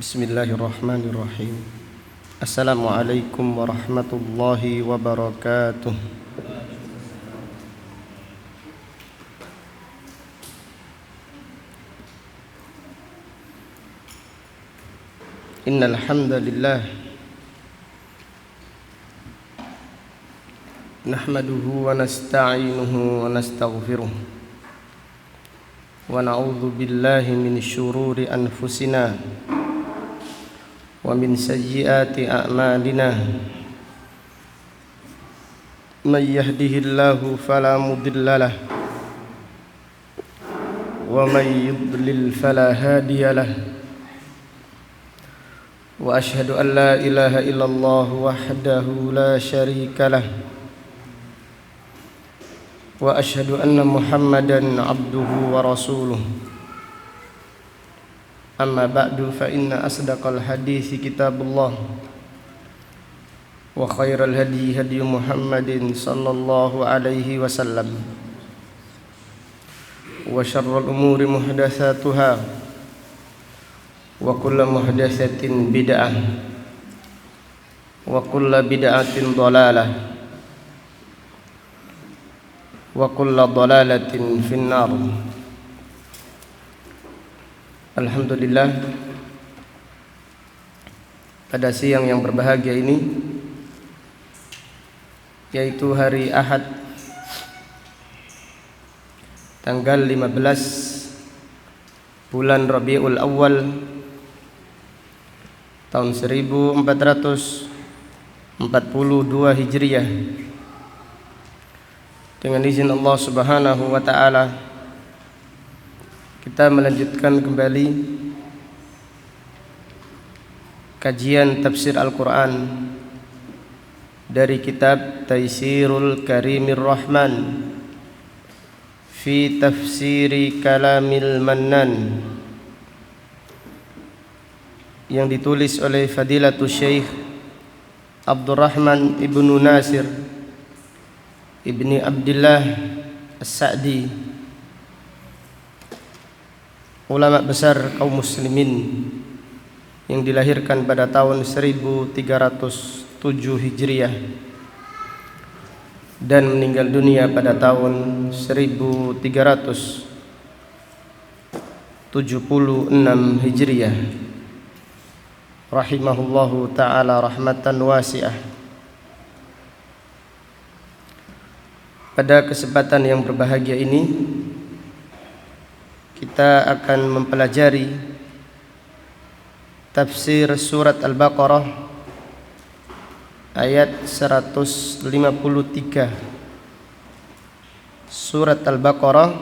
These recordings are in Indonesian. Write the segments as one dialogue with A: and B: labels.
A: Bismillahirrahmanirrahim. Assalamualaikum warahmatullahi wabarakatuh. Innal hamdalillah nahmaduhu wa nasta'inuhu wa nastaghfiruh wa na'udzu billahi min syururi anfusina wa min sayyiati a'malina. Man yahdihillahu fala mudilla lahu wa man yudlil fala hadiya lahu. Wa ashhadu an la ilaha illallah wahdahu la syarika lah. Wa ashhadu anna Muhammadan abduhu wa rasuluh. Amma ba'du fa inna asdaqal hadithi kitabullah wa khairal hadi hadi Muhammadin sallallahu alaihi wasallam wa syarrul umuri muhdatsatuha wa kullu muhdatsatin bid'ah wa kullu bid'atin dhalalah wa kullu dhalalatin finnar. Alhamdulillah, pada siang yang berbahagia ini, yaitu hari Ahad tanggal 15 bulan Rabiul Awal tahun 1442 Hijriah, dengan izin Allah Subhanahu wa taala kita melanjutkan kembali kajian tafsir Al-Qur'an dari kitab Taisirul Karimir Rahman fi Tafsiri Kalamil Mannan yang ditulis oleh Fadilatul Syekh Abdurrahman Ibnu Nasir Ibni Abdillah As-Sa'di, ulama besar kaum muslimin yang dilahirkan pada tahun 1307 Hijriah dan meninggal dunia pada tahun 1376 Hijriah, rahimahullahu ta'ala rahmatan wasi'ah. Pada kesempatan yang berbahagia ini kita akan mempelajari tafsir surat Al-Baqarah ayat 153. Surat Al-Baqarah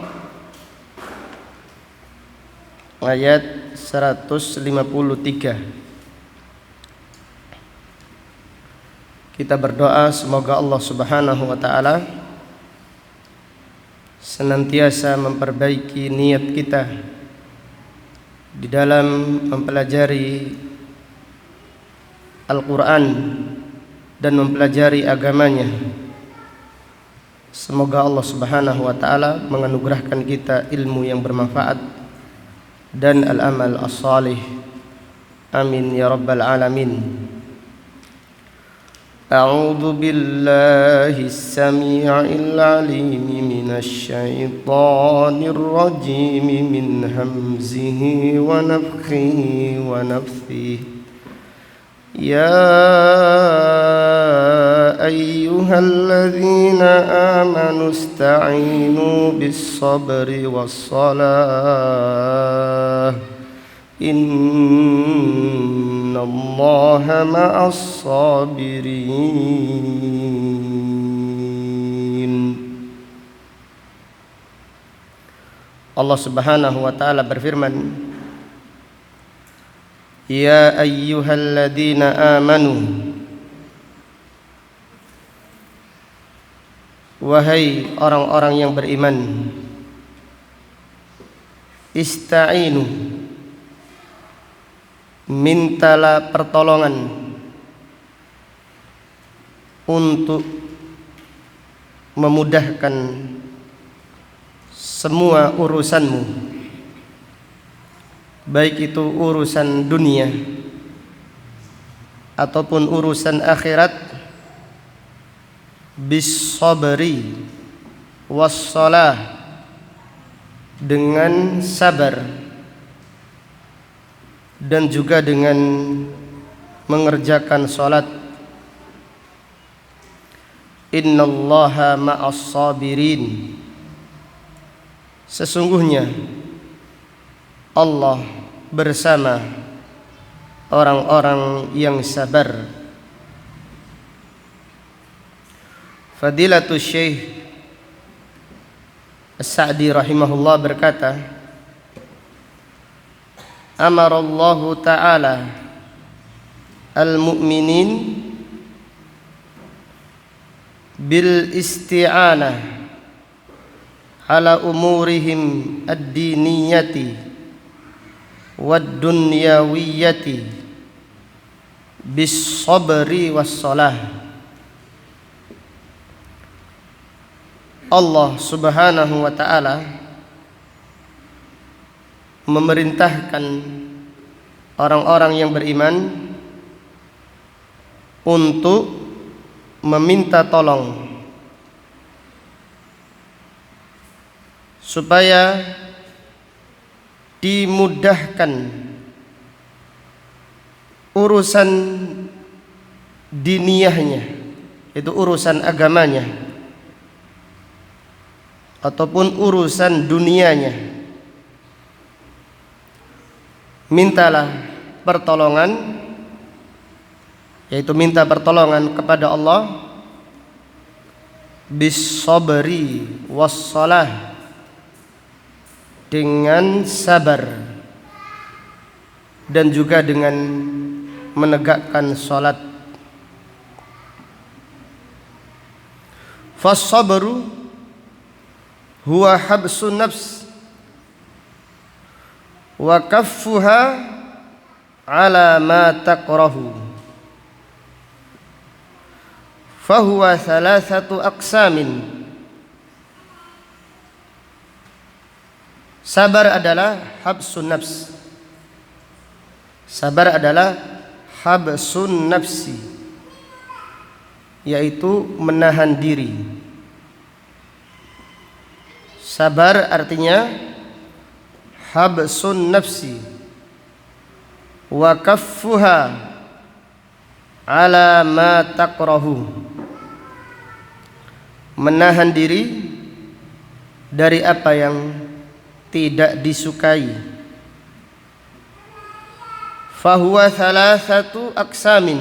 A: ayat 153. Kita berdoa semoga Allah Subhanahu wa taala senantiasa memperbaiki niat kita di dalam mempelajari Al-Quran dan mempelajari agamanya. Semoga Allah Subhanahu wa taala menganugerahkan kita ilmu yang bermanfaat dan al-amal as-salih. Amin ya rabbal alamin. A'udzu billahi as-sami'il 'alim minasy syaithanir rajim min hamzihi wa nafthihi wa nafthihi. Ya ayyuhalladzina amanu ista'inu bis-sabri was-salah innallaha ma'as sabirin. Allah Subhanahu wa taala berfirman, Ya ayyuhalladzina amanu, wahai orang-orang yang beriman, ista'inu, mintalah pertolongan untuk memudahkan semua urusanmu baik itu urusan dunia ataupun urusan akhirat, bis sabri was shalah, dengan sabar dan juga dengan mengerjakan salat. Innallaha ma'as sabirin, sesungguhnya Allah bersama orang-orang yang sabar. Fadilatul Syekh As-Sa'di rahimahullah berkata, amarallahu ta'ala al-mu'minin bil isti'anah ala umurihim ad-diniyati wad dunyawiyati bis sabri was salah. Allah Subhanahu wa ta'ala memerintahkan orang-orang yang beriman untuk meminta tolong supaya dimudahkan urusan diniyahnya, itu urusan agamanya ataupun urusan dunianya. Mintalah pertolongan, yaitu minta pertolongan kepada Allah, bis sabri was shalah, dengan sabar dan juga dengan menegakkan salat. Fas sabru huwa habsun nafs wa kaffuha ala ma takrahu, fahuwa thalathatu aqsamin. Sabar adalah habsun nafs, sabar adalah habsun nafsi, yaitu menahan diri. Sabar artinya habsun nafsi, wa kaffuha ala ma takrahu, menahan diri dari apa yang tidak disukai. Fahuwa thalathatu aqsamin,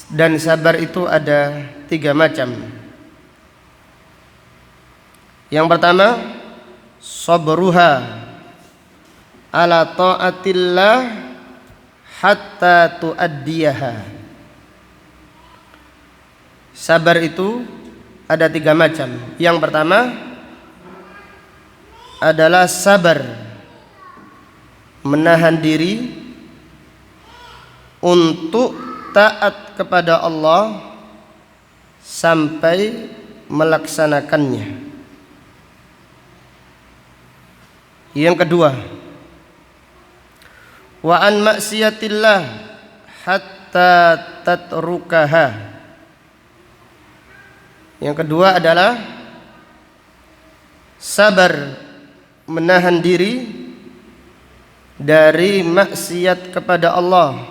A: dan sabar itu ada 3 macam. Yang pertama, sabruha ala ta'atillah hatta tuaddiyaha. Sabar itu ada 3 macam. Yang pertama adalah sabar menahan diri untuk taat kepada Allah sampai melaksanakannya. Yang kedua, wa an maksiatillah hatta tatrukaha. Yang kedua adalah sabar menahan diri dari maksiat kepada Allah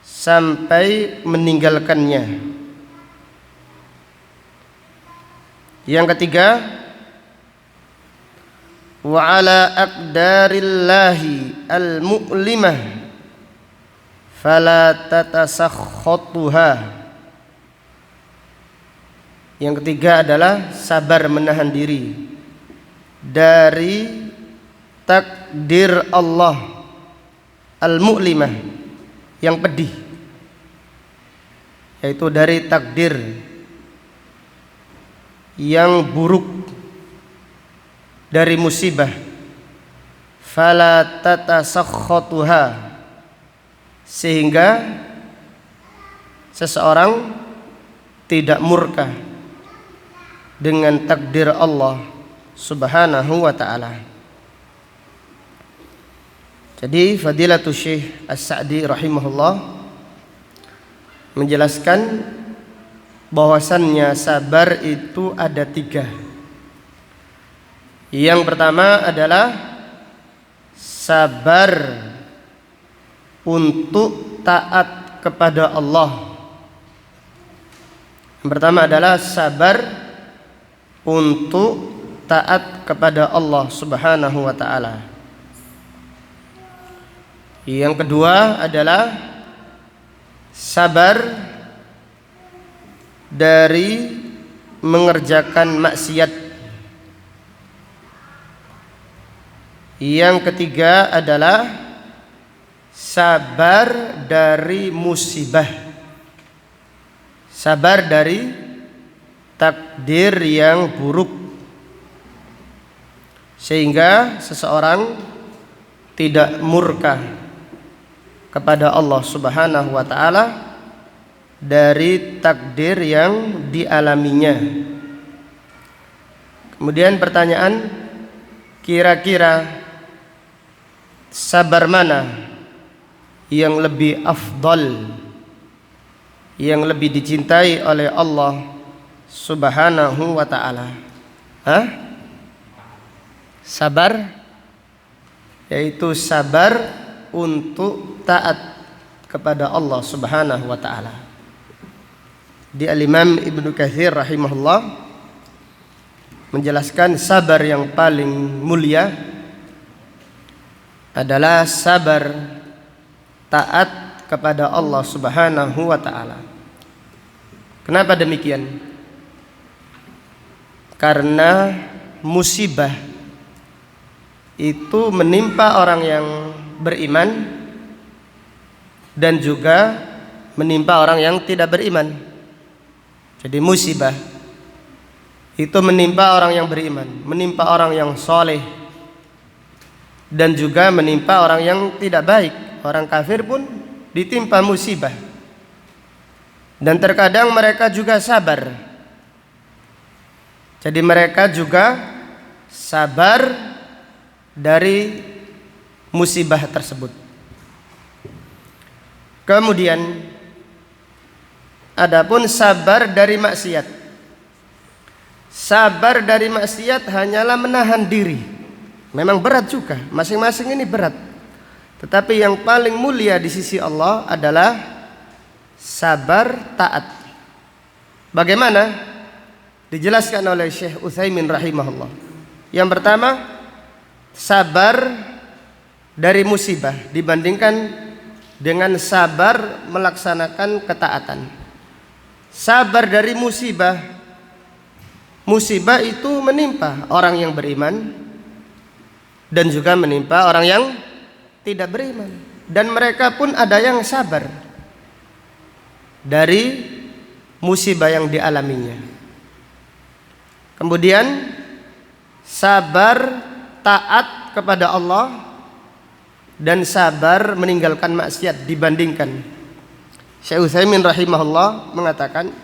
A: sampai meninggalkannya. Yang ketiga, wa ala aqdarillahi al-mu'limah fala tatasakhatuha. Yang ketiga adalah sabar menahan diri dari takdir Allah al-mu'limah, yang pedih, yaitu dari takdir yang buruk, dari musibah. Fala tatasakhatuha, sehingga seseorang tidak murka dengan takdir Allah Subhanahu wa ta'ala. Jadi Fadilatul Syekh As-Sa'di rahimahullah menjelaskan bahwasannya sabar itu ada 3. Yang pertama adalah sabar untuk taat kepada Allah. Yang pertama adalah sabar untuk taat kepada Allah Subhanahu wa ta'ala. Yang kedua adalah sabar dari mengerjakan maksiat. Yang ketiga adalah sabar dari musibah. Sabar dari takdir yang buruk, sehingga seseorang tidak murka kepada Allah Subhanahu wa ta'ala dari takdir yang dialaminya. Kemudian pertanyaan, kira-kira sabar mana yang lebih afdal, yang lebih dicintai oleh Allah Subhanahu wa ta'ala? Sabar, yaitu sabar untuk taat kepada Allah Subhanahu wa ta'ala. Di Al-Imam Ibnu Katsir rahimahullah menjelaskan sabar yang paling mulia adalah sabar taat kepada Allah Subhanahu wa ta'ala. Kenapa demikian? Karena musibah itu menimpa orang yang beriman dan juga menimpa orang yang tidak beriman. Jadi musibah itu menimpa orang yang beriman, menimpa orang yang soleh, dan juga menimpa orang yang tidak baik. Orang kafir pun ditimpa musibah, dan terkadang mereka juga sabar. Jadi mereka juga sabar dari musibah tersebut. Kemudian adapun sabar dari maksiat. Sabar dari maksiat hanyalah menahan diri. Memang berat juga, masing-masing ini berat. Tetapi yang paling mulia di sisi Allah adalah sabar taat. Bagaimana? Dijelaskan oleh Syekh Utsaimin rahimahullah. Yang pertama, sabar dari musibah dibandingkan dengan sabar melaksanakan ketaatan. Sabar dari musibah, musibah itu menimpa orang yang beriman dan juga menimpa orang yang tidak beriman, dan mereka pun ada yang sabar dari musibah yang dialaminya. Kemudian sabar taat kepada Allah dan sabar meninggalkan maksiat dibandingkan. Syekh Utsaimin rahimahullah mengatakan,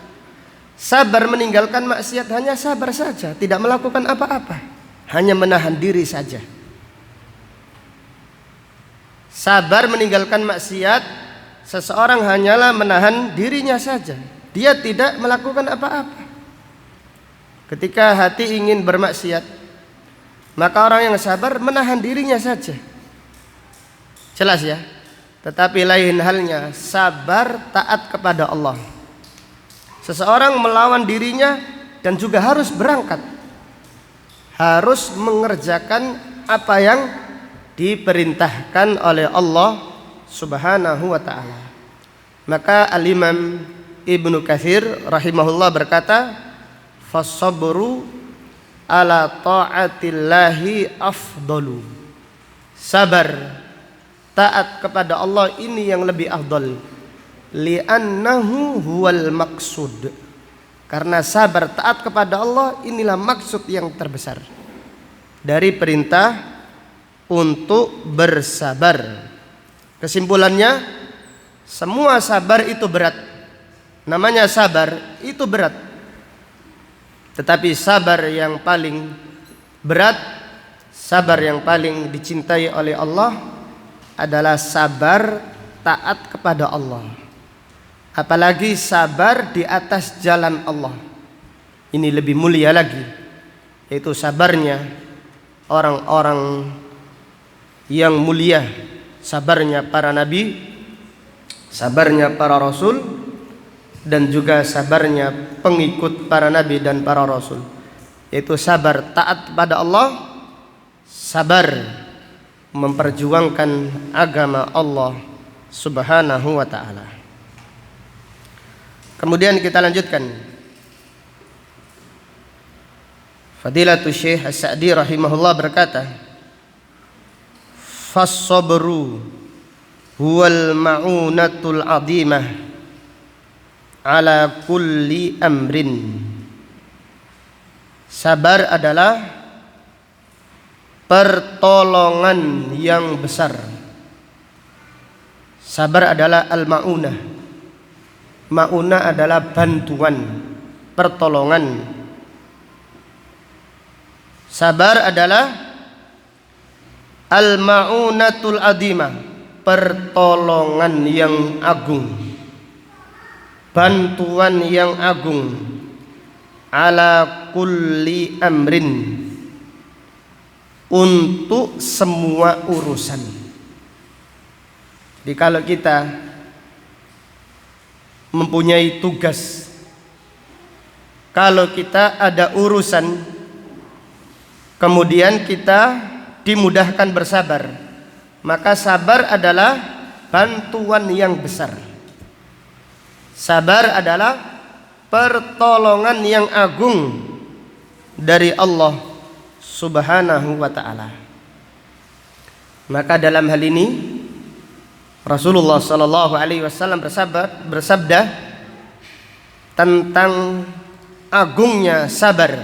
A: sabar meninggalkan maksiat hanya sabar saja, tidak melakukan apa-apa, hanya menahan diri saja. Sabar meninggalkan maksiat, seseorang hanyalah menahan dirinya saja, dia tidak melakukan apa-apa. Ketika hati ingin bermaksiat, maka orang yang sabar menahan dirinya saja. Jelas ya? Tetapi lain halnya sabar taat kepada Allah. Seseorang melawan dirinya dan juga harus berangkat, harus mengerjakan apa yang diperintahkan oleh Allah Subhanahu wa ta'ala. Maka Al-Imam Ibnu Katsir rahimahullah berkata, "Fasabru ala ta'atillahi afdalu." Sabar taat kepada Allah ini yang lebih afdal. Li'annahu huwal maqsud. Karena sabar taat kepada Allah inilah maksud yang terbesar dari perintah untuk bersabar. Kesimpulannya, semua sabar itu berat. Namanya sabar itu berat. Tetapi sabar yang paling berat, sabar yang paling dicintai oleh Allah adalah sabar taat kepada Allah. Apalagi sabar di atas jalan Allah. Ini lebih mulia lagi, yaitu sabarnya orang-orang yang mulia, sabarnya para nabi, sabarnya para rasul, dan juga sabarnya pengikut para nabi dan para rasul, yaitu sabar taat kepada Allah, sabar memperjuangkan agama Allah Subhanahu wa ta'ala. Kemudian kita lanjutkan. Fadilatul Syekh As-Sa'di rahimahullah berkata, "Fas-sabru huwal ma'unatul 'azimah ala kulli amrin." Sabar adalah pertolongan yang besar. Sabar adalah al-ma'unah. Ma'unah adalah bantuan, pertolongan. Sabar adalah al-ma'unatul adimah, pertolongan yang agung, bantuan yang agung, ala kulli amrin, untuk semua urusan. Jadi kalau kita mempunyai tugas, kalau kita ada urusan, kemudian kita dimudahkan bersabar, maka sabar adalah bantuan yang besar. Sabar adalah pertolongan yang agung dari Allah Subhanahu wa ta'ala. Maka dalam hal ini Rasulullah sallallahu alaihi wasallam bersabda tentang agungnya sabar,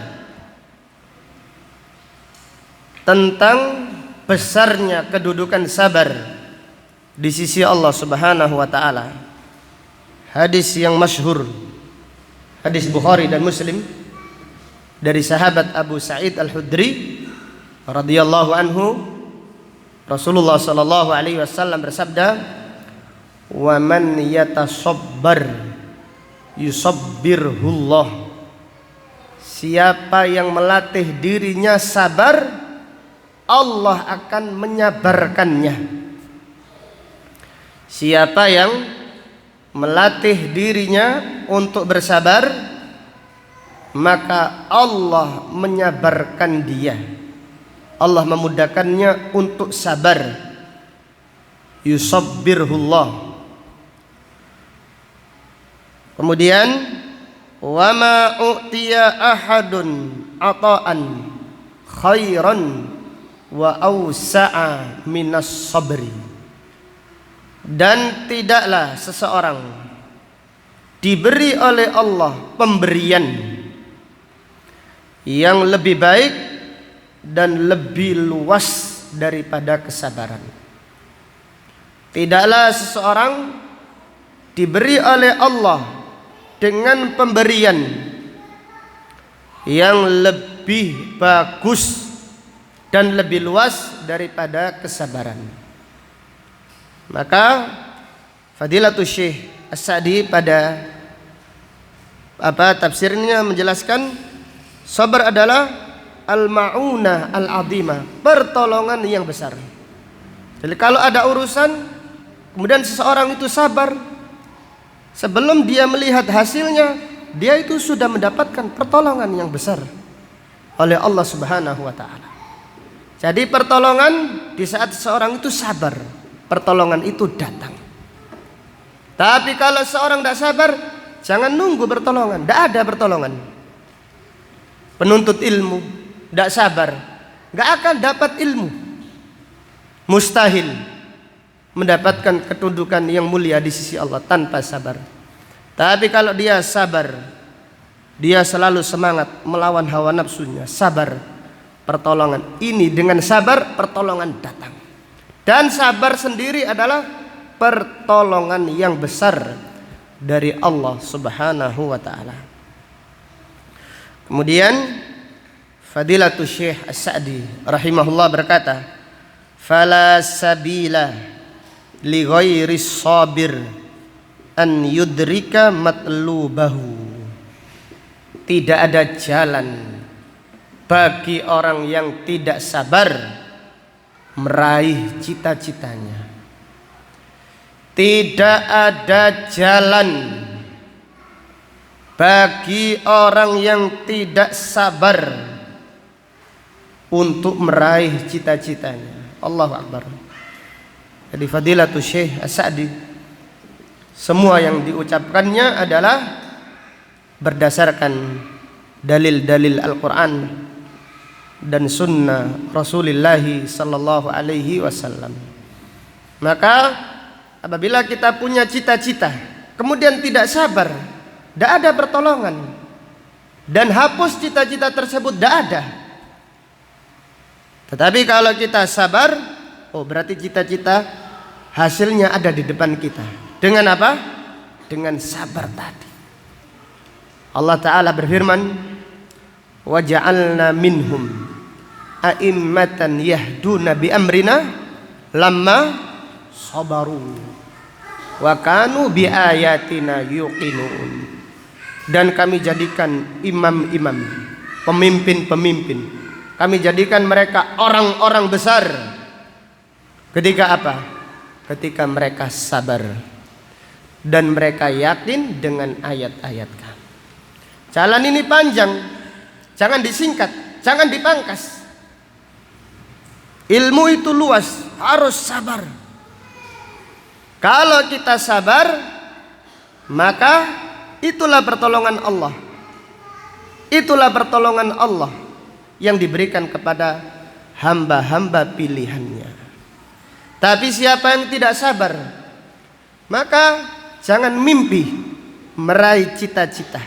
A: tentang besarnya kedudukan sabar di sisi Allah Subhanahu wa ta'ala. Hadis yang masyhur, hadis Bukhari dan Muslim, dari sahabat Abu Sa'id Al-Khudri radhiyallahu anhu, Rasulullah sallallahu alaihi wasallam bersabda, "Wa man yatasabbar yusabbirhullah." Siapa yang melatih dirinya sabar, Allah akan menyabarkannya. Siapa yang melatih dirinya untuk bersabar, maka Allah menyabarkan dia. Allah memudahkannya untuk sabar. Yusabbirhullah. Kemudian, wa ma u'tiya ahadun ata'an khairan wa awsa'a minas sabri. Dan tidaklah seseorang diberi oleh Allah pemberian yang lebih baik dan lebih luas daripada kesabaran. Tidaklah seseorang diberi oleh Allah dengan pemberian yang lebih bagus dan lebih luas daripada kesabaran. Maka Fadilatul Syekh As-Sa'di pada tafsirnya menjelaskan, sabar adalah al-ma'unah al-azimah, pertolongan yang besar. Jadi kalau ada urusan, kemudian seseorang itu sabar, sebelum dia melihat hasilnya, dia itu sudah mendapatkan pertolongan yang besar oleh Allah Subhanahu wa ta'ala. Jadi pertolongan di saat seseorang itu sabar, pertolongan itu datang. Tapi kalau seorang tidak sabar, jangan nunggu pertolongan, tidak ada pertolongan. Penuntut ilmu tidak sabar, nggak akan dapat ilmu. Mustahil mendapatkan kedudukan yang mulia di sisi Allah tanpa sabar. Tapi kalau dia sabar, dia selalu semangat melawan hawa nafsunya, sabar, pertolongan ini dengan sabar pertolongan datang. Dan sabar sendiri adalah pertolongan yang besar dari Allah Subhanahu wa ta'ala. Kemudian Fadilatul Syekh As-Sa'di rahimahullah berkata, "Fala sabila li ghairis sabir an yudrika matlubahu. Tidak ada jalan bagi orang yang tidak sabar meraih cita-citanya. Tidak ada jalan bagi orang yang tidak sabar untuk meraih cita-citanya. Allahu Akbar. Jadi Fadilatul Syekh As-Sa'di, semua yang diucapkannya adalah berdasarkan dalil-dalil Al-Quran dan sunnah Rasulullah sallallahu alaihi wasallam. Maka apabila kita punya cita-cita kemudian tidak sabar, tidak ada pertolongan, dan hapus cita-cita tersebut tidak ada. Tetapi kalau kita sabar, oh berarti cita-cita hasilnya ada di depan kita. Dengan apa? Dengan sabar tadi. Allah Ta'ala berfirman, wa ja'alna minhum a'immatan yahduna bi amrina lamma sabaru wa kanu bi ayatina yuqinun. Dan kami jadikan imam-imam, pemimpin-pemimpin, kami jadikan mereka orang-orang besar. Ketika apa? Ketika mereka sabar dan mereka yakin dengan ayat-ayat kami. Jalan ini panjang, jangan disingkat, jangan dipangkas. Ilmu itu luas, harus sabar. Kalau kita sabar, maka itulah pertolongan Allah. Itulah pertolongan Allah yang diberikan kepada hamba-hamba pilihannya. Tapi siapa yang tidak sabar, maka jangan mimpi meraih cita-cita.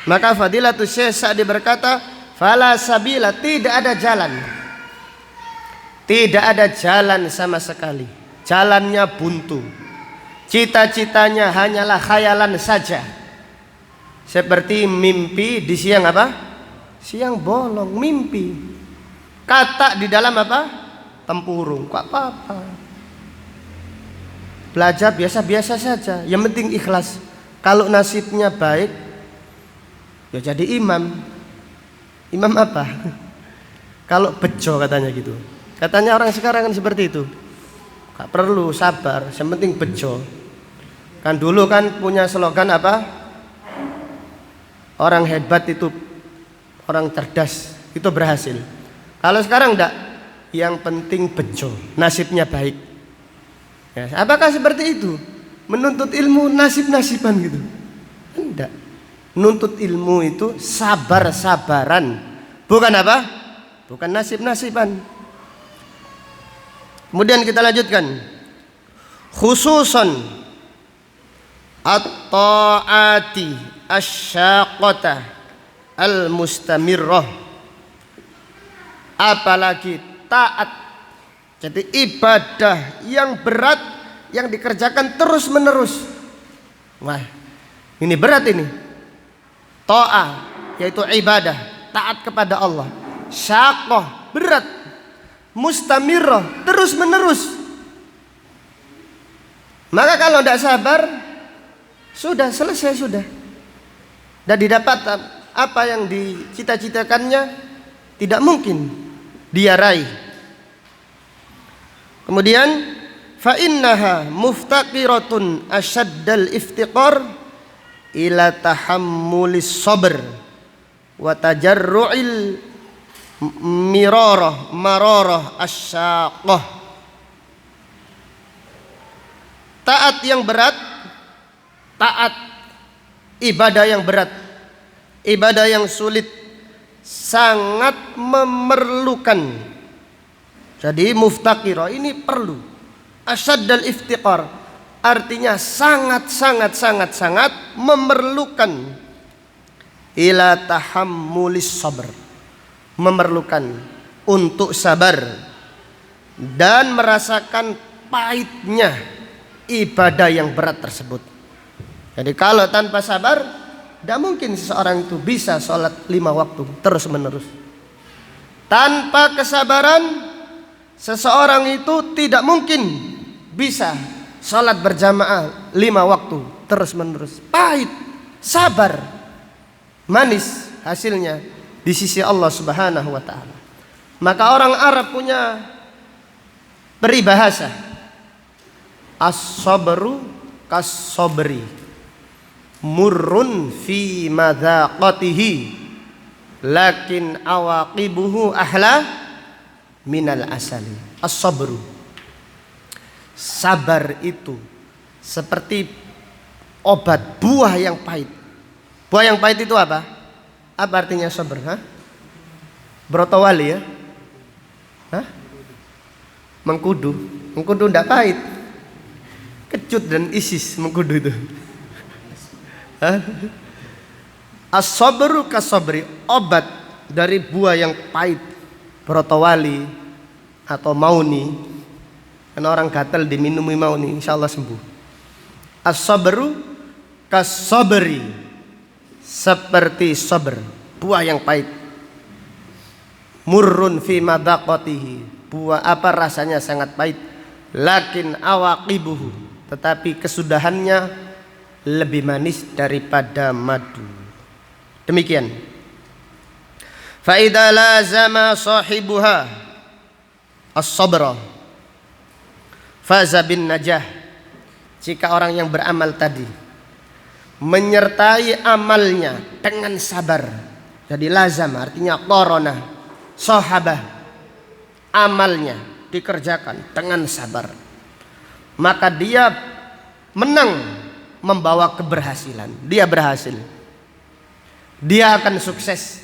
A: Maka Fadilatul Syekh Sa'di berkata, fala sabila, tidak ada jalan. Tidak ada jalan sama sekali. Jalannya buntu. Cita-citanya hanyalah khayalan saja. Seperti mimpi di siang apa? Siang bolong, mimpi. Kata di dalam apa? Tempurung. Kok apa-apa. Belajar biasa-biasa saja. Yang penting ikhlas. Kalau nasibnya baik, ya jadi imam. Imam apa? Kalau bejo katanya gitu. Katanya orang sekarang kan seperti itu. Gak perlu sabar, yang penting bejo. Kan dulu kan punya slogan apa? Orang hebat itu, orang cerdas itu berhasil. Kalau sekarang enggak, yang penting bejo, nasibnya baik. Ya, apakah seperti itu? Menuntut ilmu nasib-nasiban gitu? Enggak. Nuntut ilmu itu sabar-sabaran, bukan apa? Bukan nasib-nasiban. Kemudian kita lanjutkan. Khususan at-ta'ati asy-syaqqata al-mustamirrah. Apalagi taat. Jadi ibadah yang berat yang dikerjakan terus-menerus. Wah, ini berat ini. Ta'ah yaitu ibadah, taat kepada Allah. Syaqqah, berat. Mustamirrah, terus menerus. Maka kalau tidak sabar, sudah selesai sudah. Dan didapat apa yang dicita-citakannya tidak mungkin dia raih. Kemudian fa innaha muftaqiratun asyaddal iftiqar ila tahammulis sabr wa tajarru'il mararah asyaqah. Taat yang berat, taat ibadah yang berat, ibadah yang sulit, sangat memerlukan. Jadi muftaqirah ini perlu. Asyaddal iftiqar artinya sangat memerlukan ila tahammulis sabr, memerlukan untuk sabar dan merasakan pahitnya ibadah yang berat tersebut. Jadi kalau tanpa sabar, tidak mungkin seseorang itu bisa sholat 5 waktu terus menerus. Tanpa kesabaran, seseorang itu tidak mungkin bisa sholat berjamaah 5 waktu terus menerus. Pahit, sabar, manis hasilnya di sisi Allah Subhanahu wa taala. Maka orang Arab punya peribahasa, as-sabru kas-sabri, murrun fi madzaqatihi, lakin awaqibuhu ahla minal asali. As-sabru, sabar itu seperti obat buah yang pahit. Buah yang pahit itu apa? Apa artinya sabar? Brotowali ya? Mengkudu. Mengkudu tidak pahit. Kecut dan isis mengkudu itu. As-sabru kas-sabri, obat dari buah yang pahit. Brotowali atau mauni. Karena orang gatal diminumi mauni, insyaallah sembuh. As-sabru kas-sabri, seperti sabar, buah yang pahit. Murrun fi madaqatihi, buah apa rasanya sangat pahit. Lakin awaqibuhu, tetapi kesudahannya lebih manis daripada madu. Demikian. Fa idza lazama sahibuha as-sabra faza bin najah. Jika orang yang beramal tadi menyertai amalnya dengan sabar, jadi lazam artinya qarana, sahabah, amalnya dikerjakan dengan sabar, maka dia menang, membawa keberhasilan. Dia berhasil, dia akan sukses.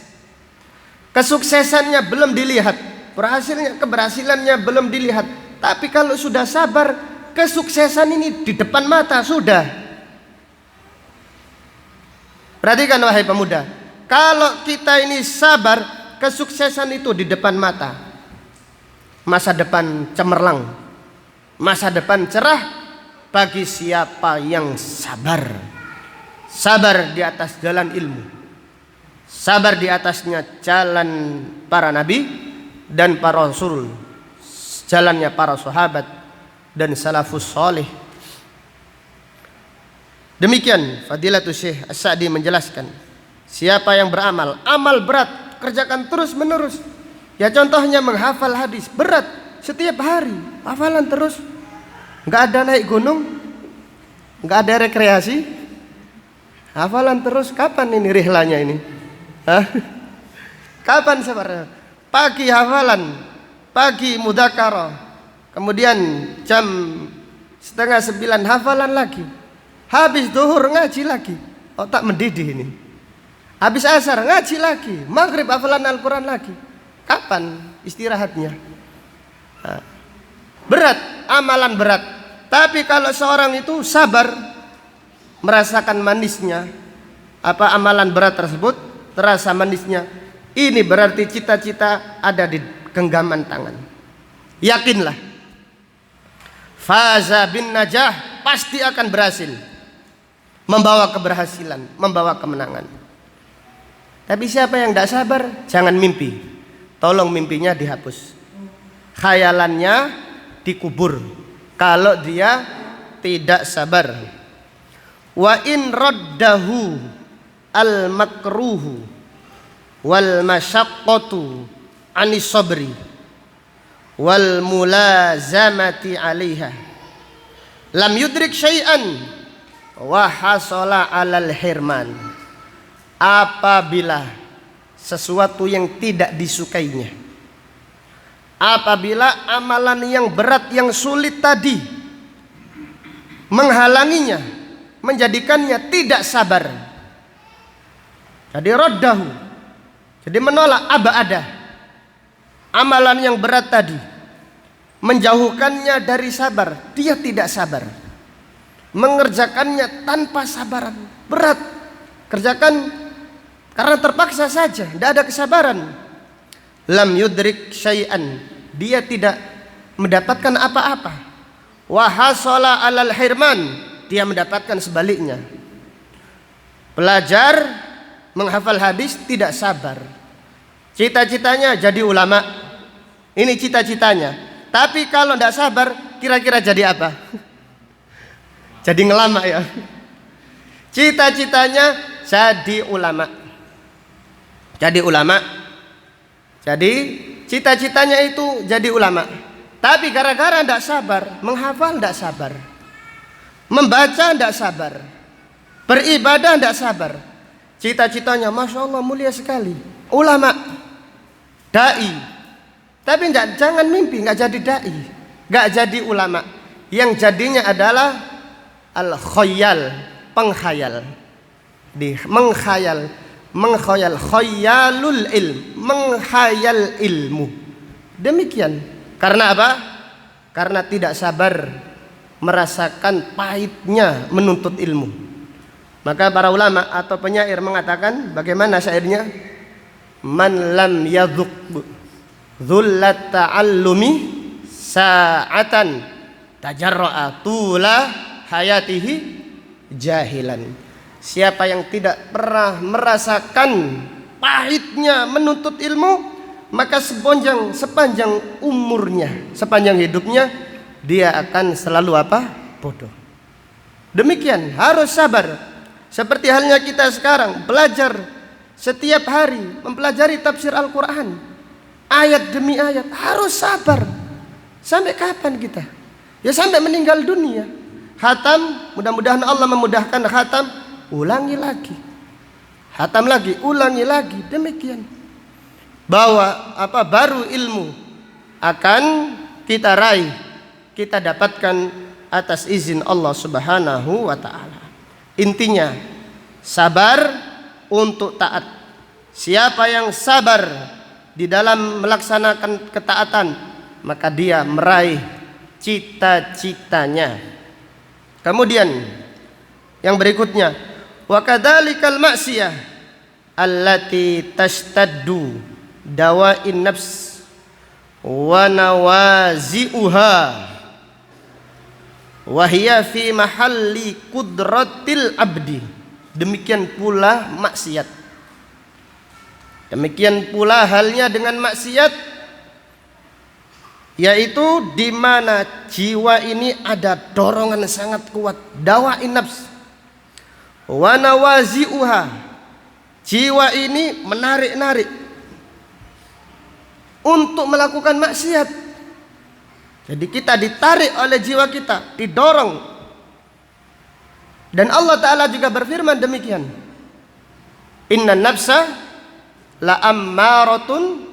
A: Kesuksesannya belum dilihat, keberhasilannya belum dilihat, tapi kalau sudah sabar, kesuksesan ini di depan mata sudah. Perhatikan wahai pemuda, kalau kita ini sabar, kesuksesan itu di depan mata. Masa depan cemerlang, masa depan cerah bagi siapa yang sabar. Sabar di atas jalan ilmu, sabar di atasnya jalan para nabi dan para rasul, jalannya para sahabat dan salafus salih. Demikian Fadilatul Syekh As-Sa'di menjelaskan, siapa yang beramal, amal berat, kerjakan terus menerus. Ya contohnya menghafal hadis, berat, setiap hari hafalan terus. Enggak ada naik gunung, enggak ada rekreasi, hafalan terus. Kapan ini rihlanya ini? Kapan sabarnya? Pagi hafalan, pagi mudzakarah, kemudian jam 8:30 hafalan lagi, habis zuhur ngaji lagi, otak mendidih ini. Habis asar ngaji lagi, maghrib hafalan Al-Quran lagi. Kapan istirahatnya? Berat, amalan berat. Tapi kalau seorang itu sabar, merasakan manisnya apa amalan berat tersebut, terasa manisnya, ini berarti cita-cita ada di genggaman tangan. Yakinlah, faza bin najah, pasti akan berhasil, membawa keberhasilan, membawa kemenangan. Tapi siapa yang tidak sabar, jangan mimpi. Tolong mimpinya dihapus, khayalannya dikubur kalau dia tidak sabar. Wa in raddahu al makruhu wal masyaqqatu anis sabri wal mulazamati 'alaiha lam yudrik syai'an wa hasala 'alal hirman. Apabila sesuatu yang tidak disukainya, apabila amalan yang berat, yang sulit tadi menghalanginya, menjadikannya tidak sabar, jadi raddahu, jadi menolak, aba'ada, amalan yang berat tadi menjauhkannya dari sabar, dia tidak sabar, mengerjakannya tanpa sabaran, berat, kerjakan karena terpaksa saja, tidak ada kesabaran. Lam yudrik syai'an, dia tidak mendapatkan apa-apa. Wa hasala 'alal hirman, dia mendapatkan sebaliknya. Belajar menghafal hadis tidak sabar, cita-citanya jadi ulama, ini cita-citanya. Tapi kalau tidak sabar, kira-kira jadi apa? Jadi ngelama ya. Cita-citanya jadi ulama. Jadi ulama. Jadi cita-citanya itu jadi ulama. Tapi gara-gara tidak sabar, menghafal tidak sabar, membaca tidak sabar, beribadah tidak sabar. Cita-citanya Masya Allah mulia sekali, ulama, dai. Tapi jangan mimpi nggak jadi dai, nggak jadi ulama. Yang jadinya adalah al-khoyal, penghayal. Menghayal, khayalul ilm, menghayal ilmu. Demikian. Karena apa? Karena tidak sabar merasakan pahitnya menuntut ilmu. Maka para ulama atau penyair mengatakan, bagaimana syairnya? Man lam yadhuq dhullat ta'allumi sa'atan tajarra'a tula hayatihi jahilan. Siapa yang tidak pernah merasakan pahitnya menuntut ilmu, maka sepanjang umurnya, sepanjang hidupnya, dia akan selalu apa? Bodoh. Demikian, harus sabar. Seperti halnya kita sekarang belajar setiap hari, mempelajari tafsir Al-Quran, ayat demi ayat, harus sabar. Sampai kapan kita? Ya sampai meninggal dunia. Khatam, mudah-mudahan Allah memudahkan khatam, ulangi lagi, khatam lagi, ulangi lagi. Demikian, bahwa apa baru ilmu akan kita raih, kita dapatkan atas izin Allah Subhanahu wa ta'ala. Intinya sabar untuk taat. Siapa yang sabar di dalam melaksanakan ketaatan, maka dia meraih cita-citanya. Kemudian yang berikutnya, wa kadzalikal ma'siyah allati tashtaddu dawa'in nafs wa nawazi'uha wa hiya fi mahalli qudratil abdi. Demikian pula maksiat. Demikian pula halnya dengan maksiat, yaitu di mana jiwa ini ada dorongan sangat kuat, dawa'in nafs wa nawazi'uha. Jiwa ini menarik-narik untuk melakukan maksiat. Jadi kita ditarik oleh jiwa kita, didorong. Dan Allah Ta'ala juga berfirman demikian, inna nafsa la ammaratun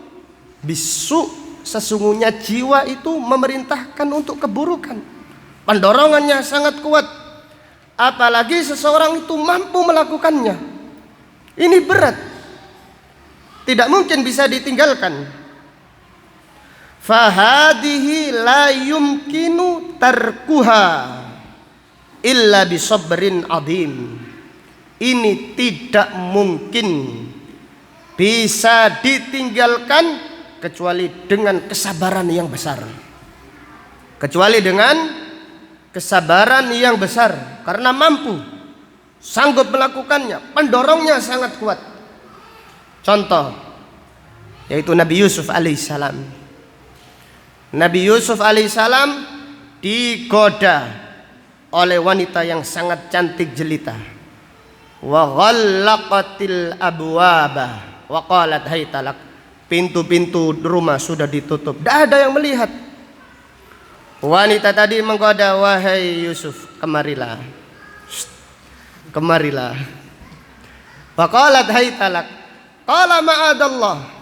A: bisu. Sesungguhnya jiwa itu memerintahkan untuk keburukan. Pendorongannya sangat kuat. Apalagi seseorang itu mampu melakukannya. Ini berat, tidak mungkin bisa ditinggalkan. Fahadihi la yumkinu tarkuha illa bisabrin adim. Ini tidak mungkin bisa ditinggalkan kecuali dengan kesabaran yang besar. Kecuali dengan kesabaran yang besar, karena mampu, sanggup melakukannya, pendorongnya sangat kuat. Contoh yaitu Nabi Yusuf alaihissalam. Nabi Yusuf alaihissalam digoda oleh wanita yang sangat cantik jelita. Wa ghallaqatil abwaba wa qalat haytalak. Pintu-pintu rumah sudah ditutup, tidak ada yang melihat. Wanita tadi menggoda, wahai Yusuf, kemarilah. Kemarilah. Wa qalat haytalak. Qala ma'adallah.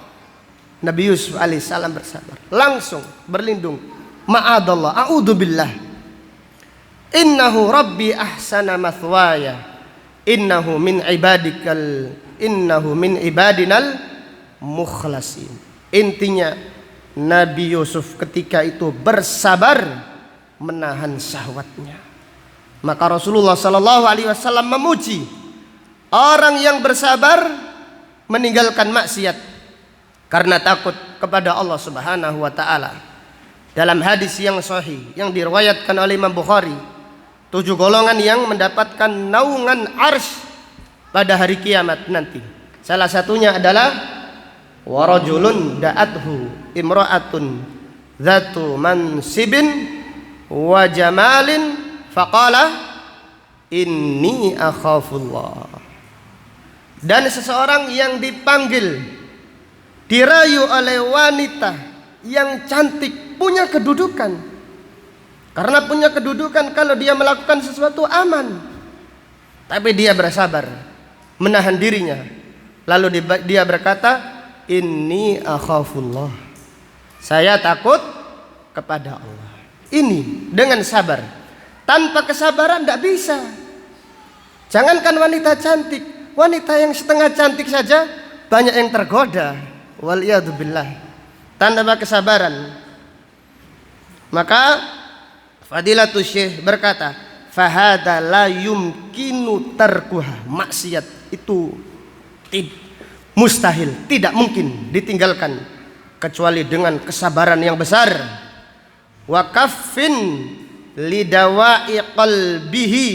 A: Nabi Yusuf alaihissalam bersabar, langsung berlindung. Ma'adallah, a'udzubillah. Innahu rabbi ahsana mathwaya. Innahu min ibadinal mukhlasin. Intinya Nabi Yusuf ketika itu bersabar menahan syahwatnya. Maka Rasulullah sallallahu alaihi wasallam memuji orang yang bersabar meninggalkan maksiat karena takut kepada Allah Subhanahu wa taala. Dalam hadis yang sahih yang diriwayatkan oleh Imam Bukhari, 7 golongan yang mendapatkan naungan arsy pada hari kiamat nanti. Salah satunya adalah warajulun da'athu imra'atun dzatu mansibin wa jamalin faqala inni akhafullah. Dan seseorang yang dipanggil, dirayu oleh wanita yang cantik, punya kedudukan. Karena punya kedudukan, kalau dia melakukan sesuatu aman. Tapi dia bersabar, menahan dirinya. Lalu dia berkata, inni akhafullah, saya takut kepada Allah. Ini dengan sabar. Tanpa kesabaran tidak bisa. Jangankan wanita cantik, wanita yang setengah cantik saja banyak yang tergoda. Waliyadzubillah. Tanpa kesabaran. Maka Fadilatul Syekh berkata, fahada la yumkinu tarkuha. Maksiat itu mustahil, tidak mungkin ditinggalkan kecuali dengan kesabaran yang besar. Wa kaffin lidawa'i qalbihi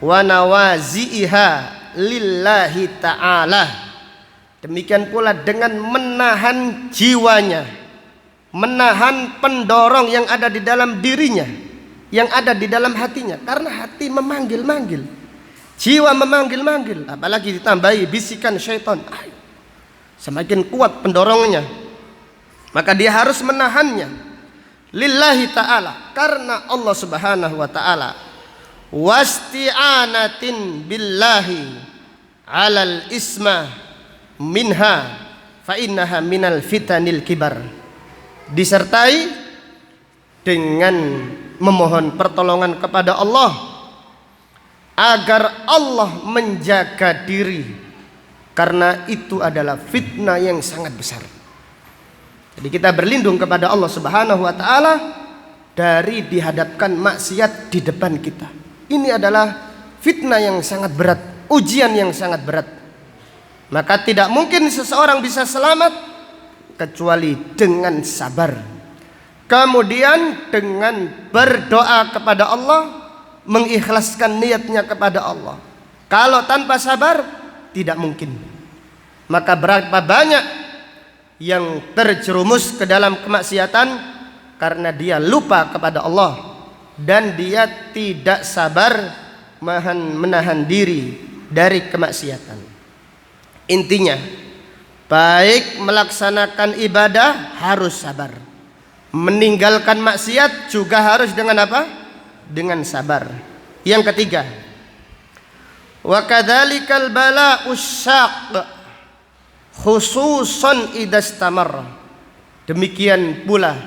A: wa nawazi'iha lillahi ta'ala. Demikian pula dengan menahan jiwanya, menahan pendorong yang ada di dalam dirinya, yang ada di dalam hatinya. Karena hati memanggil-manggil, jiwa memanggil-manggil, apalagi ditambahi bisikan syaitan, semakin kuat pendorongnya. Maka dia harus menahannya lillahi ta'ala, karena Allah subhanahu wa ta'ala. Wasti'anatin billahi alal isma minha fa innaha minal fitanil kibar. Disertai dengan memohon pertolongan kepada Allah agar Allah menjaga diri, karena itu adalah fitnah yang sangat besar. Jadi kita berlindung kepada Allah subhanahu wa ta'ala dari dihadapkan maksiat di depan kita. Ini adalah fitnah yang sangat berat, ujian yang sangat berat. Maka tidak mungkin seseorang bisa selamat kecuali dengan sabar. Kemudian dengan berdoa kepada Allah, mengikhlaskan niatnya kepada Allah. Kalau tanpa sabar tidak mungkin. Maka berapa banyak yang terjerumus ke dalam kemaksiatan karena dia lupa kepada Allah dan dia tidak sabar menahan diri dari kemaksiatan. Intinya, baik melaksanakan ibadah harus sabar, meninggalkan maksiat juga harus dengan apa? Dengan sabar. Yang ketiga, wa kadzalikal bala'us syaq khususan idastamar. Demikian pula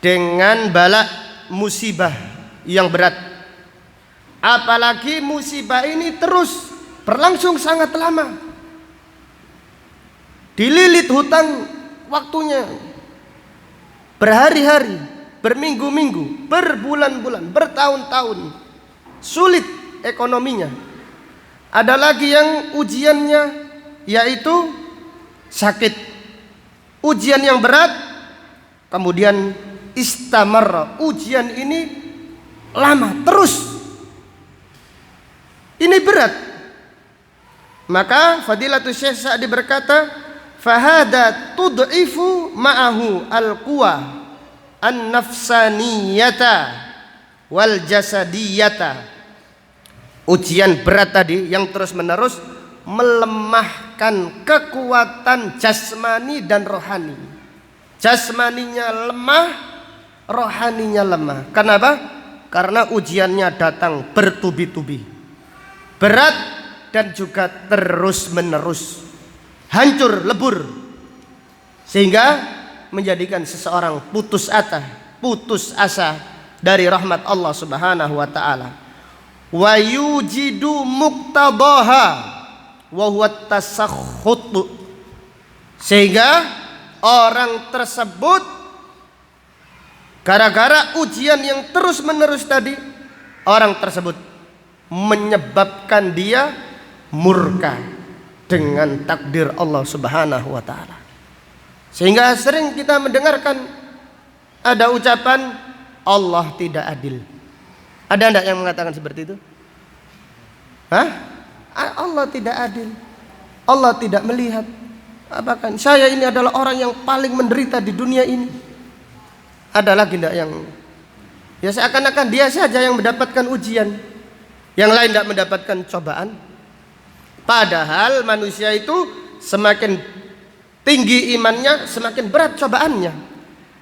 A: dengan bala, musibah yang berat. Apalagi musibah ini terus berlangsung sangat lama, dililit hutang waktunya berhari-hari, berminggu-minggu, berbulan-bulan, bertahun-tahun, sulit ekonominya. Ada lagi yang ujiannya yaitu sakit, ujian yang berat, kemudian istamar, ujian ini lama terus, ini berat. Maka Fadilatul Syekh Sa'di berkata, fahada tud'ifu ma'ahu al-quwa an-nafsaniyata wal jasadiyata. Ujian berat tadi yang terus menerus melemahkan kekuatan jasmani dan rohani. Jasmaninya lemah, rohaninya lemah. Kenapa? Karena ujiannya datang bertubi-tubi, berat dan juga terus menerus, hancur lebur, sehingga menjadikan seseorang putus asa dari rahmat Allah subhanahu wa ta'ala. Wa yujidu muqtadaha wa huwa tasakhut, sehingga orang tersebut gara-gara ujian yang terus menerus tadi, orang tersebut menyebabkan dia murka dengan takdir Allah subhanahu wa ta'ala. Sehingga sering kita mendengarkan ada ucapan Allah tidak adil. Ada enggak yang mengatakan seperti itu? Hah? Allah tidak adil, Allah tidak melihat. Apakah saya ini adalah orang yang paling menderita di dunia ini? Ada lagi enggak yang Ya seakan-akan dia saja yang mendapatkan ujian, yang lain tidak mendapatkan cobaan. Padahal manusia itu semakin tinggi imannya, semakin berat cobaannya.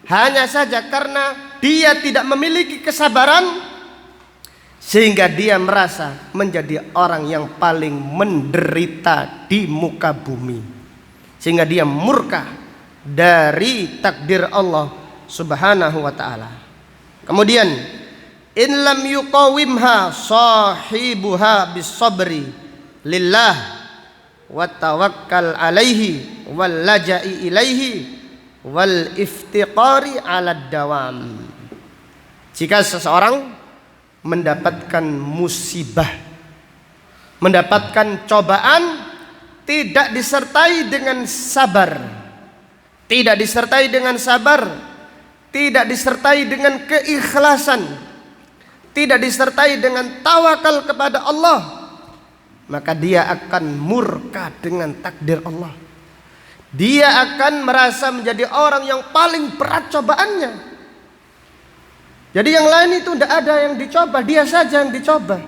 A: Hanya saja karena dia tidak memiliki kesabaran, sehingga dia merasa menjadi orang yang paling menderita di muka bumi, sehingga dia murka dari takdir Allah Subhanahu wa ta'ala. Kemudian, in lam yuqawimha sahibuha bisabri lillah wa tawakkal alaihi wal laja'i ilaihi wal iftiqari ala dawam. Jika seseorang mendapatkan musibah, mendapatkan cobaan, tidak disertai dengan sabar, tidak disertai dengan sabar, tidak disertai dengan keikhlasan, tidak disertai dengan tawakal kepada Allah, maka dia akan murka dengan takdir Allah. Dia akan merasa menjadi orang yang paling berat cobaannya. Jadi yang lain itu tidak ada yang dicoba, dia saja yang dicoba.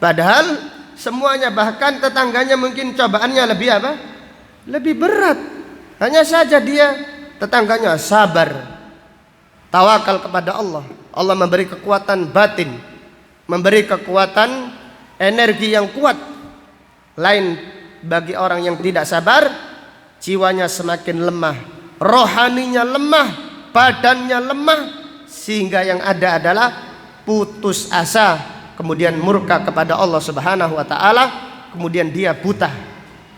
A: Padahal semuanya, bahkan tetangganya mungkin cobaannya lebih apa? Lebih berat. Hanya saja dia, tetangganya sabar, tawakal kepada Allah. Allah memberi kekuatan batin, memberi kekuatan energi yang kuat. Lain bagi orang yang tidak sabar, jiwanya semakin lemah, rohaninya lemah, badannya lemah, sehingga yang ada adalah putus asa, kemudian murka kepada Allah Subhanahu wa ta'ala, kemudian dia buta,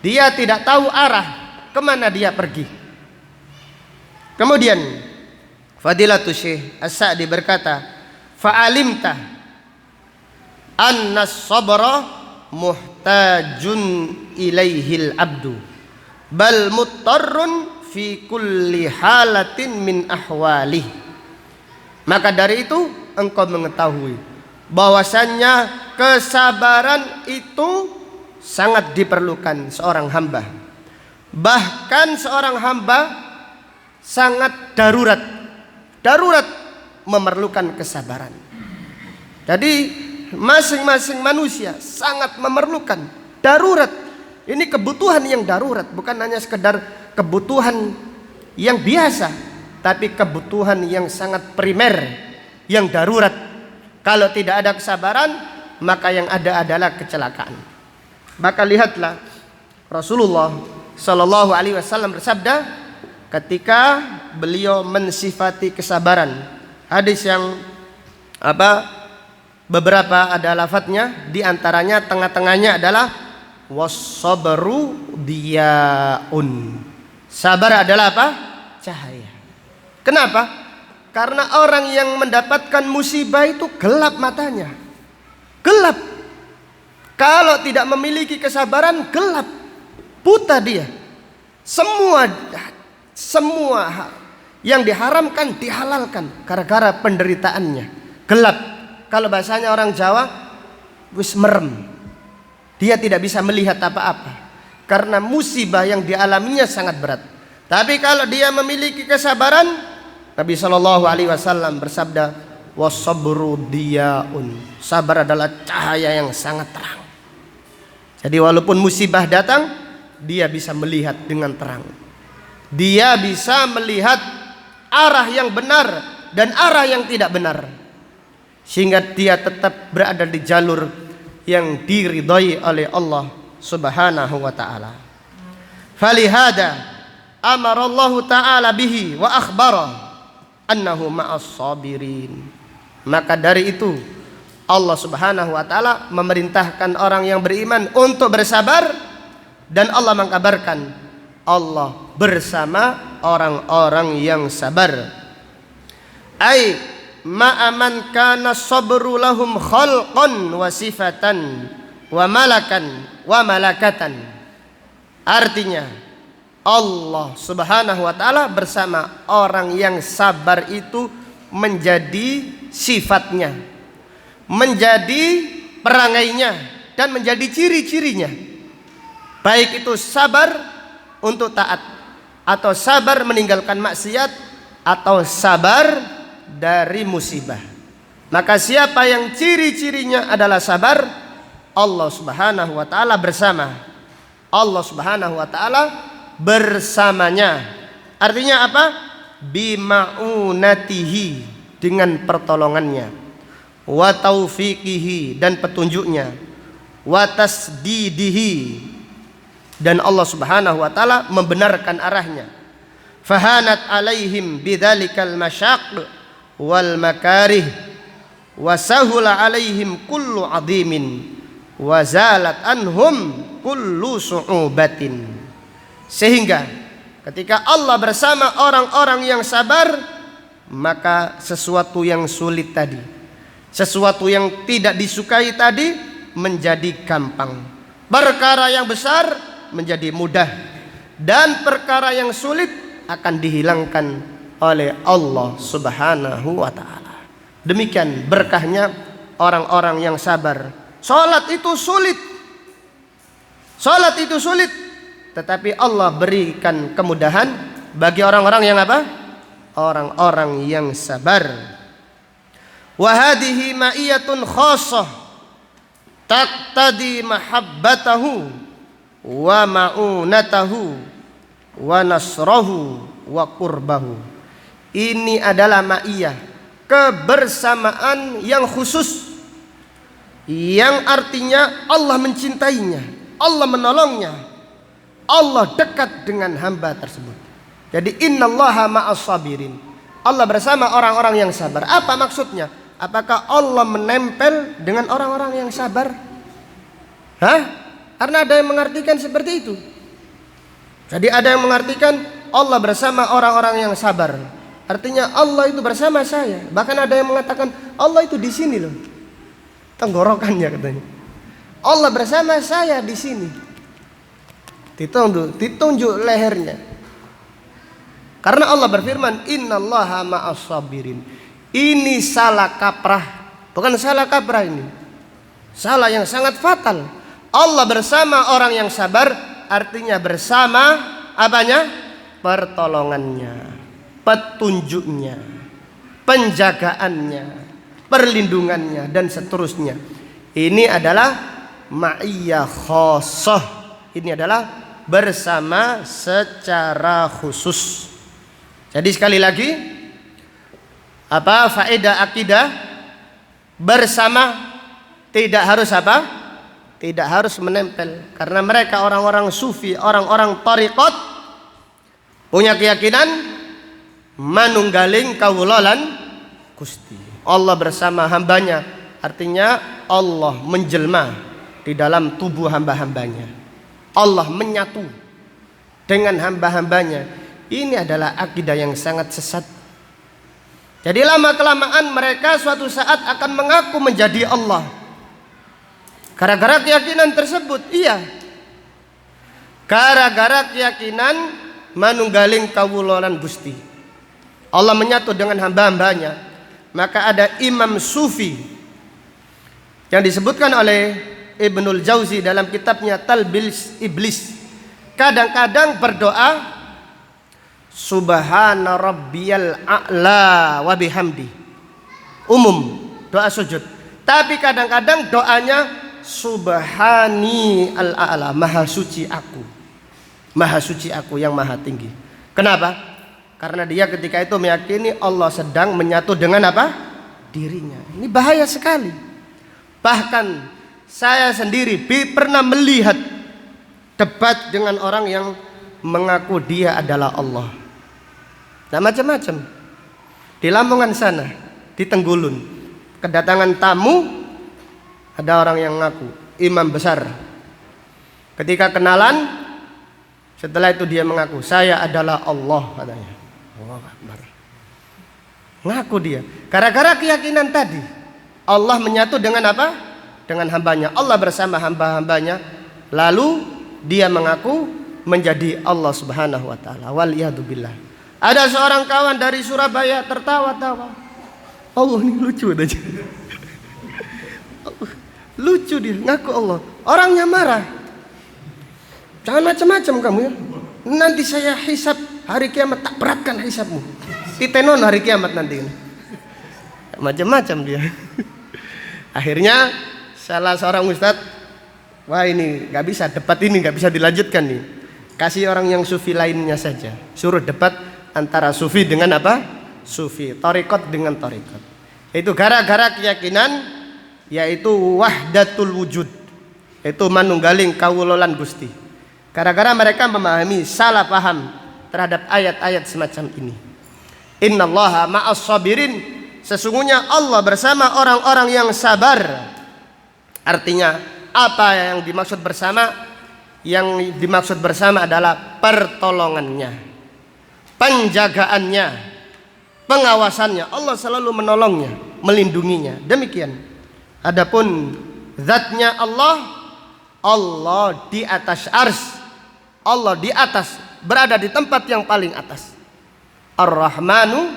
A: dia tidak tahu arah kemana dia pergi. Kemudian Fadilatul Syekh As-Sa'di berkata, fa'alimta anna sabra muhtajun ilaihil abdu bal muttarrun fi kulli halatin min ahwalih. Maka dari itu engkau mengetahui bahwasannya kesabaran itu sangat diperlukan seorang hamba. Bahkan seorang hamba sangat darurat memerlukan kesabaran. Jadi masing-masing manusia sangat memerlukan darurat. Ini kebutuhan yang darurat, bukan hanya sekedar kebutuhan yang biasa, tapi kebutuhan yang sangat primer, yang darurat. Kalau tidak ada kesabaran, maka yang ada adalah kecelakaan. Maka lihatlah Rasulullah Shallallahu Alaihi Wasallam bersabda ketika beliau mensifati kesabaran. Hadis yang beberapa ada lafadznya, di antaranya tengah-tengahnya adalah was-sabru diyaun. Sabar adalah apa? Cahaya. Kenapa? Karena orang yang mendapatkan musibah itu gelap matanya. Gelap. Kalau tidak memiliki kesabaran, gelap. Buta dia. Semua yang diharamkan dihalalkan gara-gara penderitaannya. Gelap. Kalau bahasanya orang Jawa, wis merem. Dia tidak bisa melihat apa-apa karena musibah yang dialaminya sangat berat. Tapi kalau dia memiliki kesabaran, Nabi Shallallahu Alaihi Wasallam bersabda, wasabru diyaun. Sabar adalah cahaya yang sangat terang. Jadi walaupun musibah datang, dia bisa melihat dengan terang. Dia bisa melihat arah yang benar dan arah yang tidak benar, sehingga dia tetap berada di jalur yang diridhai oleh Allah Subhanahu wa ta'ala. Falihada amara Allah ta'ala bihi wa akhbara annahu ma'as sabirin. Maka dari itu Allah Subhanahu wa ta'ala memerintahkan orang yang beriman untuk bersabar, dan Allah mengkabarkan Allah bersama orang-orang yang sabar. Ai ma'aman kana sabru lahum khalqan wa sifatan wa malakan wa malakatan. Artinya Allah Subhanahu wa ta'ala bersama orang yang sabar itu menjadi sifatnya, menjadi perangainya, dan menjadi ciri-cirinya. Baik itu sabar untuk taat, atau sabar meninggalkan maksiat, atau sabar dari musibah. Maka siapa yang ciri-cirinya adalah sabar, Allah Subhanahu wa taala bersama. Allah Subhanahu wa taala bersamanya. Artinya apa? Bimaunatihi, dengan pertolongannya, wa taufiqihi, dan petunjuknya, wa tasdidihi, dan Allah Subhanahu wa taala membenarkan arahnya. Fahanat alaihim bidzalikal masyaq wal makarih wa sahula alaihim kullu azimin wa zalat anhum kullu su'ubatin. Sehingga ketika Allah bersama orang-orang yang sabar, maka sesuatu yang sulit tadi, sesuatu yang tidak disukai tadi menjadi gampang. Perkara yang besar menjadi mudah, dan perkara yang sulit akan dihilangkan oleh Allah Subhanahu wa taala. Demikian berkahnya orang-orang yang sabar. Salat itu sulit. Salat itu sulit, tetapi Allah berikan kemudahan bagi orang-orang yang apa? Orang-orang yang sabar. Wa hadhihi ma'iyatun khassah taqtadi mahabbatahu wa ma'unatahu wa nasrahu wa qurbahu. Ini adalah ma'iyah, kebersamaan yang khusus, yang artinya Allah mencintainya, Allah menolongnya, Allah dekat dengan hamba tersebut. Jadi innallaha ma'as sabirin, Allah bersama orang-orang yang sabar. Apa maksudnya? Apakah Allah menempel dengan orang-orang yang sabar? Karena ada yang mengartikan seperti itu. Jadi ada yang mengartikan Allah bersama orang-orang yang sabar, artinya Allah itu bersama saya. Bahkan ada yang mengatakan Allah itu di sini loh, tenggorokannya katanya. Allah bersama saya di sini. Ditunjuk lehernya. Karena Allah berfirman, innallaha ma'as sabirin. Ini salah kaprah, bukan salah kaprah ini. Salah yang sangat fatal. Allah bersama orang yang sabar, artinya bersama apanya? Pertolongannya, petunjuknya, penjagaannya, perlindungannya, dan seterusnya. Ini adalah ma'iyah khassah. Ini adalah bersama secara khusus. Jadi sekali lagi, apa faedah akidah? Bersama tidak harus apa? Tidak harus menempel. Karena mereka orang-orang sufi, orang-orang thariqat, punya keyakinan manunggaling kawulalan Gusti. Allah bersama hambanya, artinya Allah menjelma di dalam tubuh hamba-hambanya. Allah menyatu dengan hamba-hambanya. Ini adalah akidah yang sangat sesat. Jadi lama-kelamaan mereka suatu saat akan mengaku menjadi Allah. Gara-gara keyakinan tersebut, iya. Gara-gara keyakinan manunggaling kawulanan Gusti. Allah menyatu dengan hamba-hambanya. Maka ada imam sufi yang disebutkan oleh Ibnul Jauzi dalam kitabnya Talbis Iblis. Kadang-kadang berdoa Subhana rabbiyal a'la wa bihamdi. Umum doa sujud. Tapi kadang-kadang doanya Subhani al-a'la, maha suci aku. Maha suci aku yang maha tinggi. Kenapa? Karena dia ketika itu meyakini Allah sedang menyatu dengan apa? Dirinya. Ini bahaya sekali. Bahkan saya sendiri pernah melihat debat dengan orang yang mengaku dia adalah Allah. Nah macam-macam. Di Lamongan sana, di Tenggulun, kedatangan tamu, ada orang yang ngaku imam besar. Ketika kenalan, setelah itu dia mengaku saya adalah Allah, katanya. Allah Akbar. Ngaku dia. Gara-gara keyakinan tadi, Allah menyatu dengan apa? Dengan hambanya. Allah bersama hamba-hambanya. Lalu dia mengaku menjadi Allah Subhanahu wa taala. Waliyadzubillah. Ada seorang kawan dari Surabaya tertawa-tawa. Allah ini lucu aja. Lucu dia, ngaku Allah. Orangnya marah. Jangan macam-macam kamu ya. Nanti saya hisab hari kiamat, tak beratkan hisabmu. Titenon hari kiamat nanti. macam-macam dia. Akhirnya salah seorang ustadz, wah ini nggak bisa, debat ini nggak bisa dilanjutkan nih. Kasih orang yang sufi lainnya saja. Suruh debat antara sufi dengan apa? Sufi. Thariqat dengan thariqat. Itu gara-gara keyakinan yaitu wahdatul wujud. Itu manunggaling kawulolan Gusti. Gara-gara mereka memahami salah paham terhadap ayat-ayat semacam ini. Innallaha ma'as sabirin, sesungguhnya Allah bersama orang-orang yang sabar. Artinya apa yang dimaksud bersama? Yang dimaksud bersama adalah pertolongannya, penjagaannya, pengawasannya. Allah selalu menolongnya, melindunginya. Demikian. Adapun zatnya Allah di atas ars, Allah di atas, berada di tempat yang paling atas. Ar-Rahmanu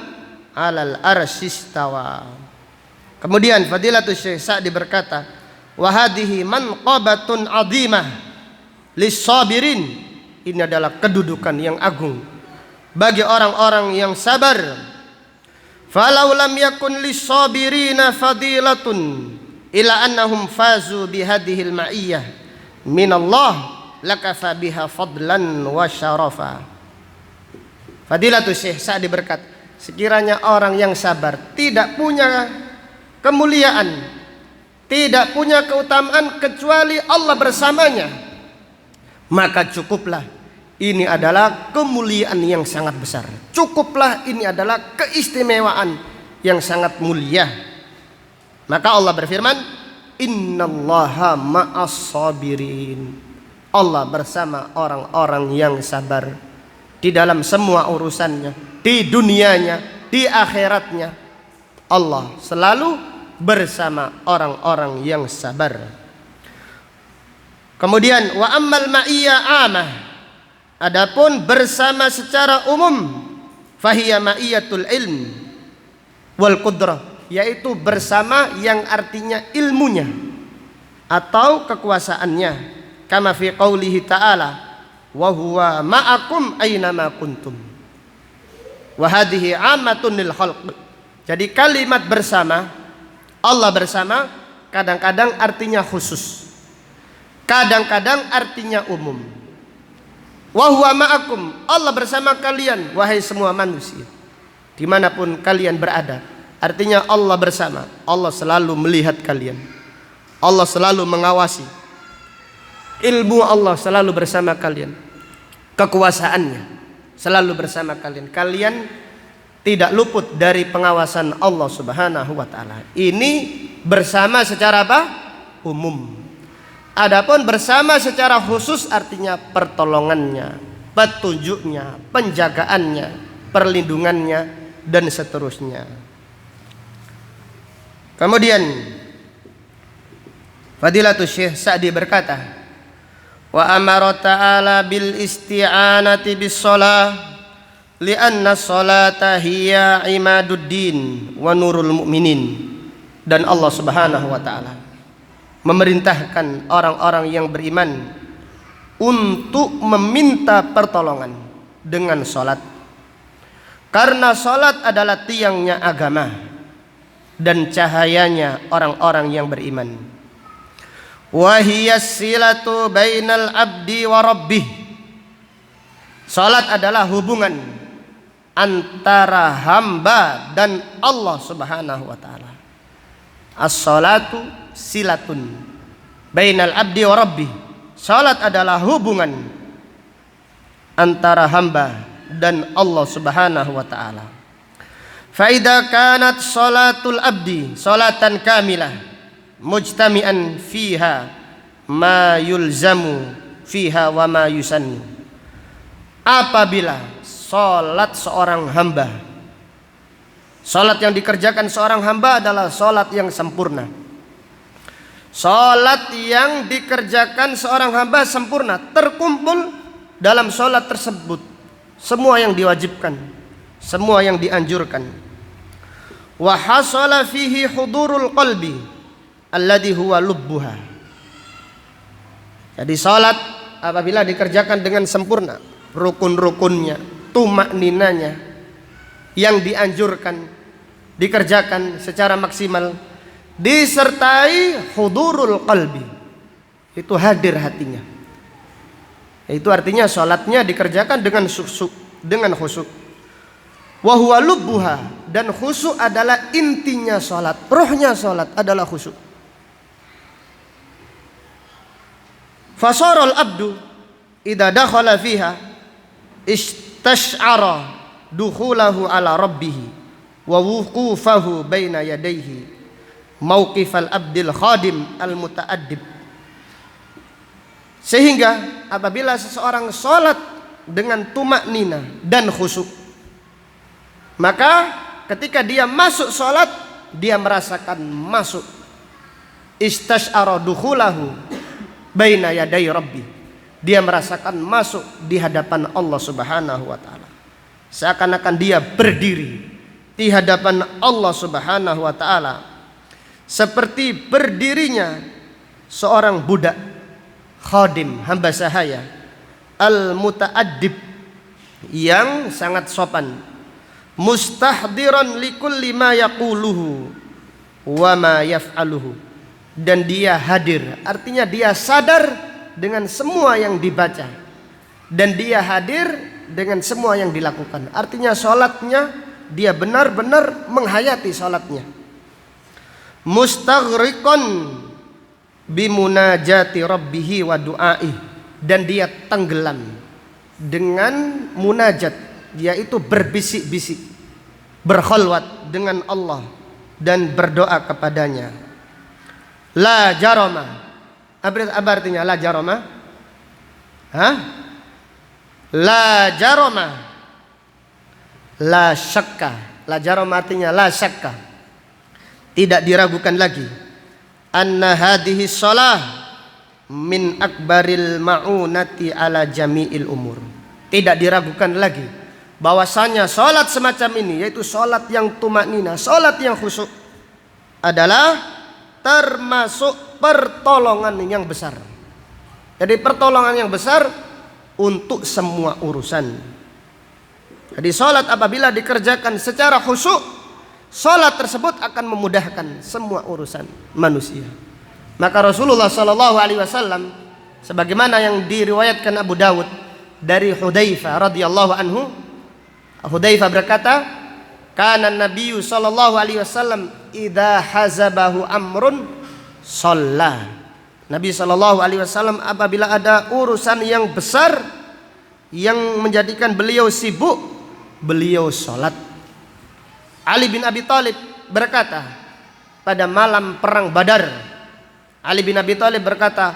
A: 'alal arsyistawa. Kemudian Fadilatul Syekh Sa'di berkata, wa hadhihi manqabatun 'azimah lis-sabirin. Ini adalah kedudukan yang agung bagi orang-orang yang sabar. Falau lam yakun lis-sabirina fadilatun ila annahum fazu bihadhil ma'iyyah minallah lakafa biha fadlan wa syarafa. Fadilatul Syekh Sa'di berkata, sekiranya orang yang sabar tidak punya kemuliaan, tidak punya keutamaan kecuali Allah bersamanya, maka cukuplah ini adalah kemuliaan yang sangat besar. Cukuplah ini adalah keistimewaan yang sangat mulia. Maka Allah berfirman, innallaha ma'as sabirin. Allah bersama orang-orang yang sabar di dalam semua urusannya, di dunianya, di akhiratnya. Allah selalu bersama orang-orang yang sabar. Kemudian wa ammal ma'iyyah amah, adapun bersama secara umum, fahiya ma'iyyatul ilm wal qudrah, yaitu bersama yang artinya ilmunya atau kekuasaannya, kama fi qaulihi ta'ala wa huwa ma'akum aynama kuntum wa hadhihi 'ammatun lil khalq. Jadi kalimat bersama, Allah bersama, kadang-kadang artinya khusus, kadang-kadang artinya umum. Wa huwa ma'akum, Allah bersama kalian wahai semua manusia dimanapun kalian berada. Artinya Allah bersama, Allah selalu melihat kalian, Allah selalu mengawasi, ilmu Allah selalu bersama kalian, kekuasaannya selalu bersama kalian. Kalian tidak luput dari pengawasan Allah Subhanahu wa taala. Ini bersama secara apa? Umum. Adapun bersama secara khusus artinya pertolongannya, petunjuknya, penjagaannya, perlindungannya, dan seterusnya. Kemudian Fadilatul Syekh Sa'di berkata, wa amara ta'ala bil isti'anati bis shalah li'anna sholata hiya imaduddin wa nurul mu'minin. Dan Allah Subhanahu wa taala memerintahkan orang-orang yang beriman untuk meminta pertolongan dengan salat, karena salat adalah tiangnya agama dan cahayanya orang-orang yang beriman. Wa hiya silatu bainal abdi wa rabbih. Salat adalah hubungan antara hamba dan Allah Subhanahu wa taala. As-salatu silatun bainal abdi wa rabbih. Salat adalah hubungan antara hamba dan Allah Subhanahu wa taala. Fa idza kanat salatul abdi salatan kamilah mujtami'an fiha ma yulzamu fiha wa ma yusannu. Apabila salat seorang hamba, salat yang dikerjakan seorang hamba adalah salat yang sempurna. Salat yang dikerjakan seorang hamba sempurna, terkumpul dalam salat tersebut semua yang diwajibkan, semua yang dianjurkan. Wa hasala fihi hudurul qalbi alladhi huwa lubbuha. Jadi salat apabila dikerjakan dengan sempurna, rukun-rukunnya, tumakninanya yang dianjurkan, dikerjakan secara maksimal, disertai hudurul qalbi, itu hadir hatinya. Itu artinya salatnya dikerjakan dengan khusyuk. Wa huwa lubbuha, dan khusyuk adalah intinya salat, rohnya salat adalah khusyuk. Fasarul abdu idza dakhala fiha istash'ara dukhulahu ala rabbih wa wuqufahu baina yadayhi mauqifal abdil khadim al muta'addib. Sehingga apabila seseorang salat dengan tumaknina dan khusyuk, maka ketika dia masuk salat, dia merasakan masuk istash'ara dukhulahu baina yaday rabbi, dia merasakan masuk di hadapan Allah Subhanahu wa taala, seakan-akan dia berdiri di hadapan Allah Subhanahu wa taala seperti berdirinya seorang budak khadim, hamba sahaya al muta'addib, yang sangat sopan, mustahdiran likulli ma yaquluhu wa ma yaf'aluhu, dan dia hadir, artinya dia sadar dengan semua yang dibaca, dan dia hadir dengan semua yang dilakukan. Artinya salatnya dia benar-benar menghayati salatnya. Mustaghriqan bimunajati rabbih wa du'aih, dan dia tenggelam dengan munajat, yaitu berbisik-bisik, berkhalwat dengan Allah dan berdoa kepadanya. La jarama, apa artinya la jarama? La jarama, la syakka. La jarama artinya la syakka, tidak diragukan lagi. Anna hadhihi shalah min akbaril ma'unati ala jami'il umur. Tidak diragukan lagi bahwasanya salat semacam ini, yaitu salat yang tumaknina, salat yang khusyuk, adalah termasuk pertolongan yang besar. Jadi pertolongan yang besar untuk semua urusan. Jadi salat apabila dikerjakan secara khusyuk, salat tersebut akan memudahkan semua urusan manusia. Maka Rasulullah sallallahu alaihi wasallam, sebagaimana yang diriwayatkan Abu Dawud dari Hudzaifah radhiyallahu anhu, Hudzaifah berkata, kana Nabiyyu sallallahu alaihi wasallam idza hazabahu amrun shalla. Nabi sallallahu alaihi wasallam apabila ada urusan yang besar yang menjadikan beliau sibuk, beliau salat. Ali bin Abi Thalib berkata pada malam perang Badar, Ali bin Abi Thalib berkata,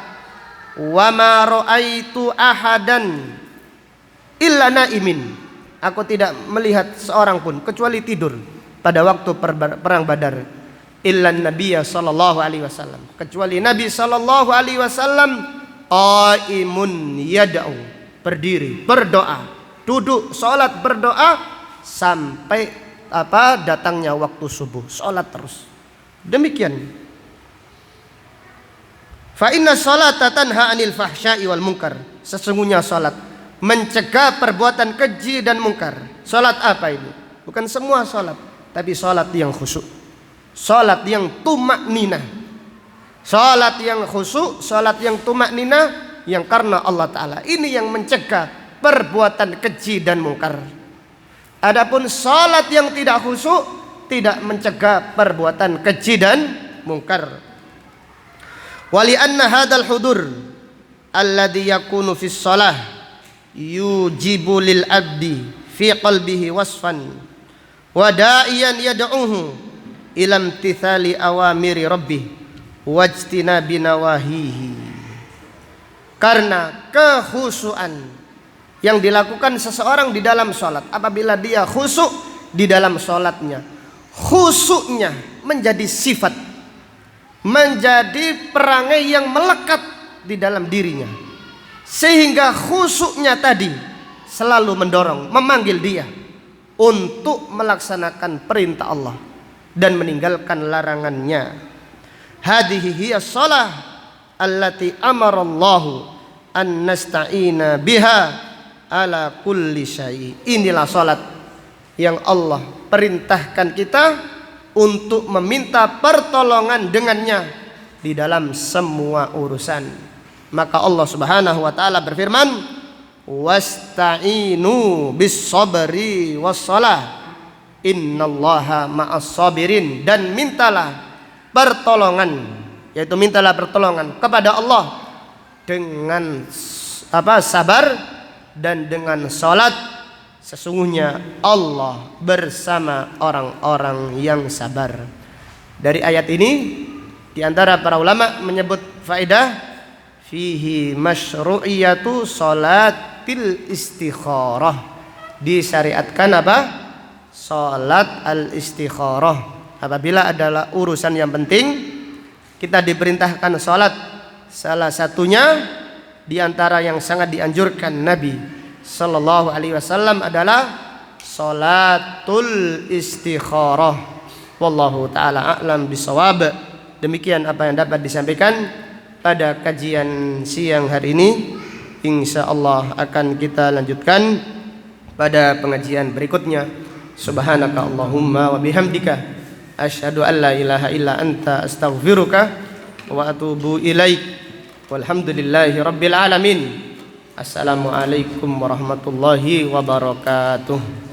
A: wa ma ra'aitu ahadan illa naimin, aku tidak melihat seorang pun kecuali tidur pada waktu perang Badar, illa nabiyya sallallahu alaihi wasallam, kecuali Nabi sallallahu alaihi wasallam qaimun yad'u, berdiri berdoa, duduk salat berdoa sampai datangnya waktu subuh, salat terus. Demikian. Fa inna sholata tanha 'anil fahsya'i wal munkar, sesungguhnya salat mencegah perbuatan keji dan mungkar. Salat apa ini? Bukan semua salat, tapi salat yang khusyuk, salat yang tumakninah, salat yang khusyuk, salat yang tumakninah, yang karena Allah Ta'ala. Ini yang mencegah perbuatan keji dan mungkar. Adapun salat yang tidak khusyuk tidak mencegah perbuatan keji dan mungkar. Wali anna hadzal hudur alladhi yakunu fi shalah yujibu lil abdi fi qalbihi wasfan wa da'iyan yad'uhu ila imtithali awamiri rabbih wajtinabi nawahihi. Karena kekhusyuan yang dilakukan seseorang di dalam salat, apabila dia khusyuk di dalam salatnya, khusyuknya menjadi sifat, menjadi perangai yang melekat di dalam dirinya, sehingga khusyuknya tadi selalu mendorong, memanggil dia untuk melaksanakan perintah Allah dan meninggalkan larangannya. Hadhihi hiya shalah allati amara Allahu an nasta'ina biha ala kulli syai. Inilah salat yang Allah perintahkan kita untuk meminta pertolongan dengannya di dalam semua urusan. Maka Allah Subhanahu wa taala berfirman, wasta'inu bis sabri was shalah innallaha ma'as sabirin, dan mintalah pertolongan, yaitu mintalah pertolongan kepada Allah dengan sabar dan dengan salat. Sesungguhnya Allah bersama orang-orang yang sabar. Dari ayat ini di antara para ulama menyebut faedah fihi masyru'iyatu salatil istikharah. Disyariatkan apa? Salat al-istikharah. Apabila adalah urusan yang penting, kita diperintahkan salat. Salah satunya di antara yang sangat dianjurkan Nabi sallallahu alaihi wasallam adalah salatul istikharah. Wallahu taala a'lam bisawab. Demikian apa yang dapat disampaikan pada kajian siang hari ini. Insyaallah akan kita lanjutkan pada pengajian berikutnya. Subhanaka Allahumma wa bihamdika asyhadu an la ilaha illa anta astaghfiruka wa atubu ilaik. Walhamdulillahi rabbil alamin. Assalamualaikum warahmatullahi wabarakatuh.